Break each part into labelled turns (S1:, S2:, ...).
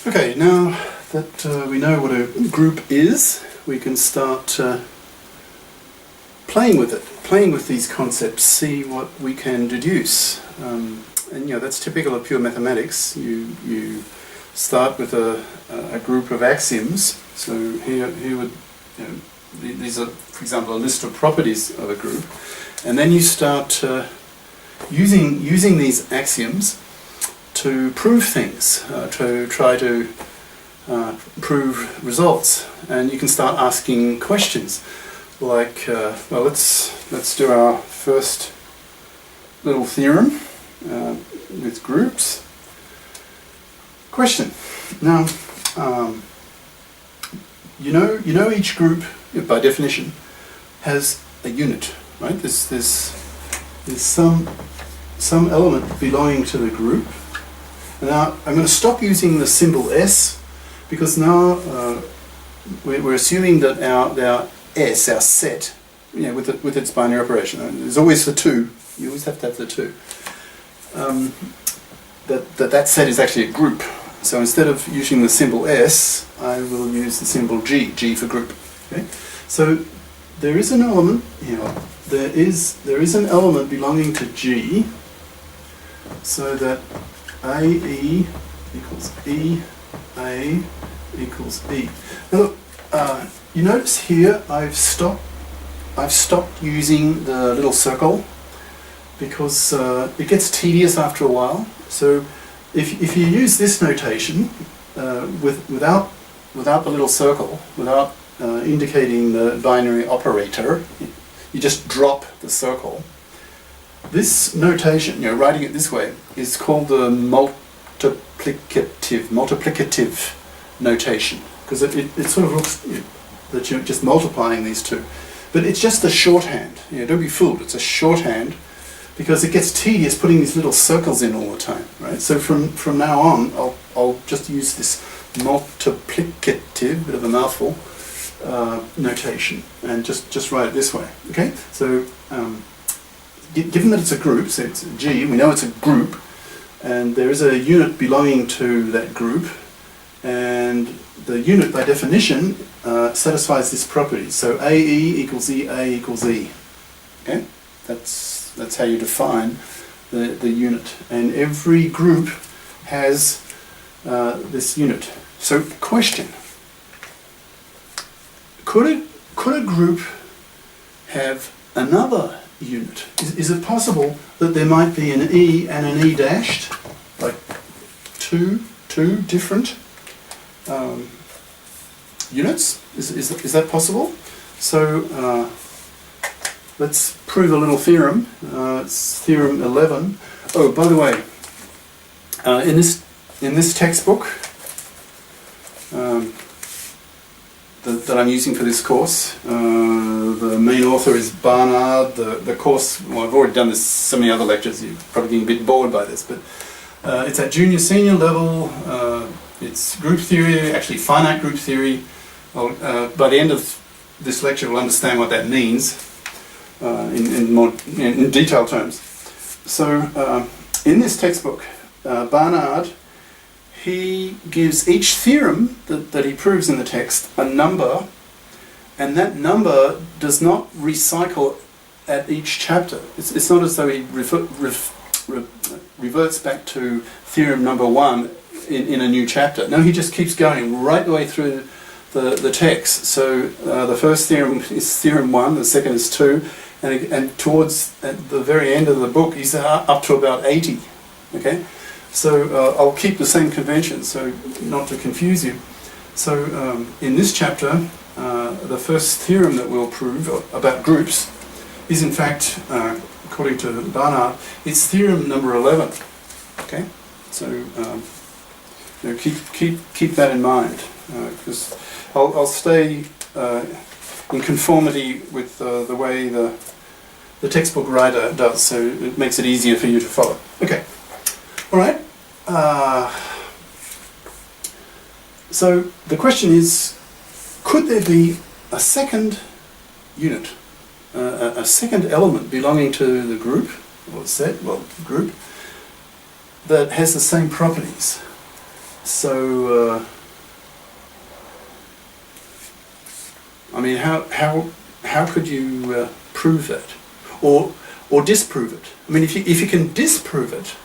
S1: Okay, now that we know what a group is, we can start playing with it, playing with these concepts, see what we can deduce. And that's typical of pure mathematics. You start with a group of axioms. So here would these are, for example, a list of properties of a group, and then you start using these axioms to prove things, to try to prove results, and you can start asking questions like, well, let's do our first little theorem with groups. Question. Now, you know each group by definition has a unit, right? There's some element belonging to the group. Now I'm going to stop using the symbol S, because now we're assuming that our S, our set, with its binary operation, there's always the two. You always have to have the two. That set is actually a group. So instead of using the symbol S, I will use the symbol G, G for group. Okay? So there is an element here. There is an element belonging to G, so that AE equals E, A equals E. Now look, you notice here I've stopped using the little circle, because it gets tedious after a while. So if you use this notation without the little circle, without indicating the binary operator, you just drop the circle. This notation, writing it this way, is called the multiplicative notation, because it sort of looks that you're just multiplying these two. But it's just a shorthand. Don't be fooled, it's a shorthand, because it gets tedious putting these little circles in all the time, right? So from now on, I'll just use this multiplicative, bit of a mouthful, notation, and just write it this way. Okay, so given that it's a group, so it's G, we know it's a group, and there is a unit belonging to that group, and the unit by definition satisfies this property. So AE equals EA equals E. Okay, that's how you define the unit, and every group has this unit. So question. Could a group have another unit? Is it possible that there might be an E and an E dashed, like two different units? Is that possible? So let's prove a little theorem. It's theorem 11. Oh, by the way, in this textbook that I'm using for this course, the main author is Barnard. The course, well, I've already done this so many other lectures, you're probably getting a bit bored by this, but it's at junior senior level. It's group theory, actually finite group theory. By the end of this lecture we'll understand what that means in detailed terms. So in this textbook, Barnard, he gives each theorem that he proves in the text a number, and that number does not recycle at each chapter. It's not as though he reverts back to theorem number 1 in a new chapter. No, he just keeps going right the way through the text. So the first theorem is theorem 1, the second is 2, and towards at the very end of the book he's up to about 80. Okay? So I'll keep the same convention, so not to confuse you. So in this chapter, the first theorem that we'll prove about groups is, in fact, according to Barnard, it's theorem number 11. Okay, so keep that in mind, because I'll stay in conformity with the way the textbook writer does, so it makes it easier for you to follow. Okay. All right. So the question is, could there be a second unit, a second element belonging to the group, or set, well, group, that has the same properties? So, I mean, how could you prove that, or disprove it? I mean, if you can disprove it,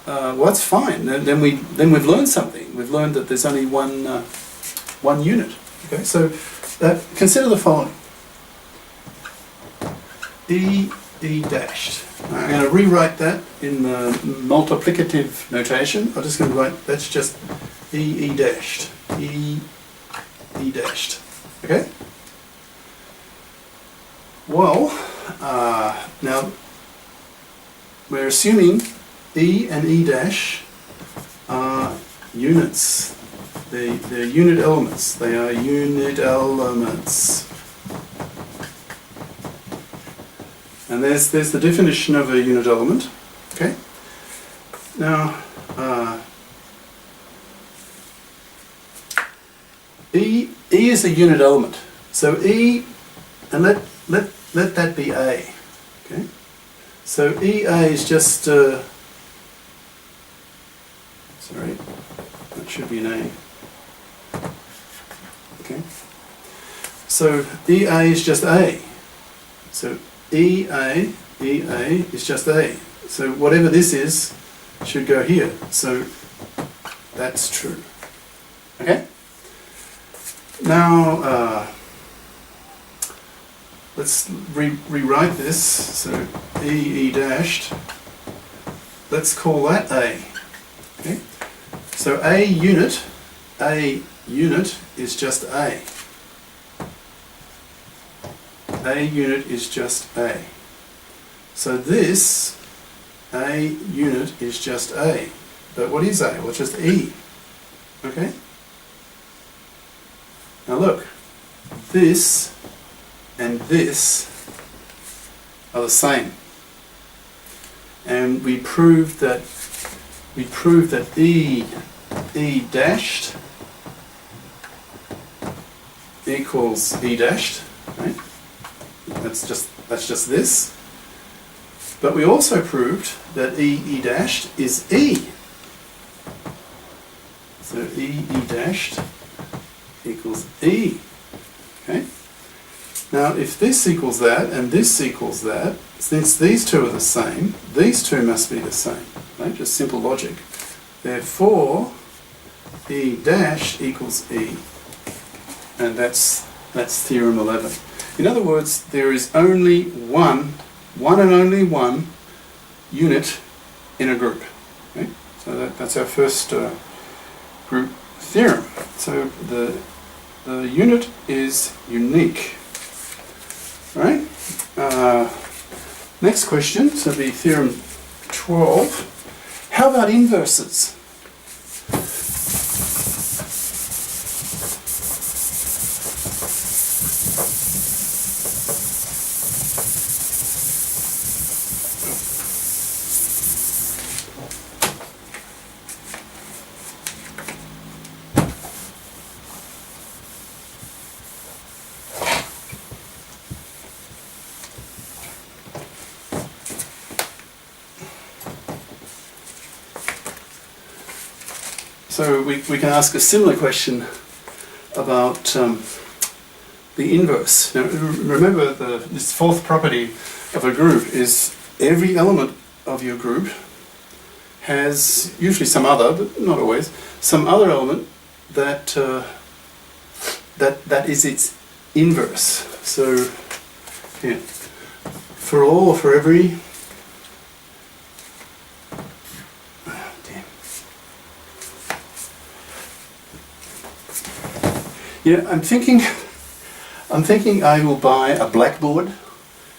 S1: well, that's fine. Then we've learned something. We've learned that there's only one unit. Okay, so consider the following: E dashed. I'm going to rewrite that in the multiplicative notation. I'm just going to write that's just E dashed. E dashed. Okay. Well, now we're assuming E and E dash are units. They're unit elements. They are unit elements. And there's the definition of a unit element. Okay. Now, E is a unit element. So E, and let that be A. Okay. So EA is just sorry, that should be an A. Okay. So EA is just A. So EA is just A. So whatever this is should go here. So that's true. Okay? Now let's rewrite this. So E dashed, let's call that A. Okay? So A unit is just A. A unit is just A. So this A unit is just A. But what is A? Well, it's just E. Okay? Now look, this and this are the same. And we proved that E dashed equals E dashed, right? That's just this. But we also proved that E dashed is E. So E dashed equals E. Okay? Now if this equals that and this equals that, since these two are the same, these two must be the same. Right? Just simple logic. Therefore, E dash equals E. And that's theorem 11. In other words, there is only one and only one unit in a group. Okay? So that's our first group theorem. So the unit is unique. Right? Next question, so it'll be theorem 12. How about inverses? So we can ask a similar question about the inverse. Now remember, this fourth property of a group is every element of your group has usually some other, but not always, some other element that that is its inverse. So yeah, for all or for every. Yeah, I'm thinking I will buy a blackboard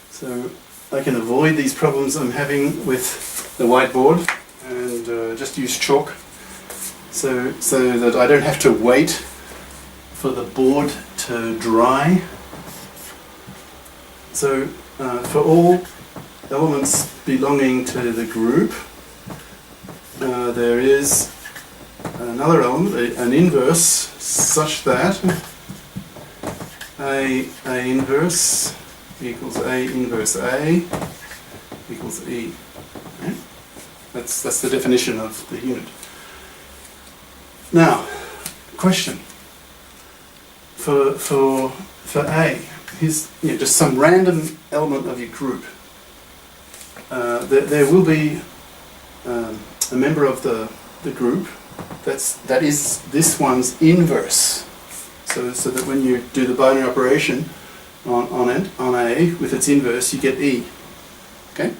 S1: so I can avoid these problems I'm having with the whiteboard, and just use chalk so that I don't have to wait for the board to dry. So for all elements belonging to the group, there is another element, an inverse, such that A inverse equals A inverse A equals E. Okay? That's the definition of the unit. Now, question for A. Here's just some random element of your group. There will be a member of the group that is this one's inverse. So that when you do the binary operation on A with its inverse, you get E. Okay.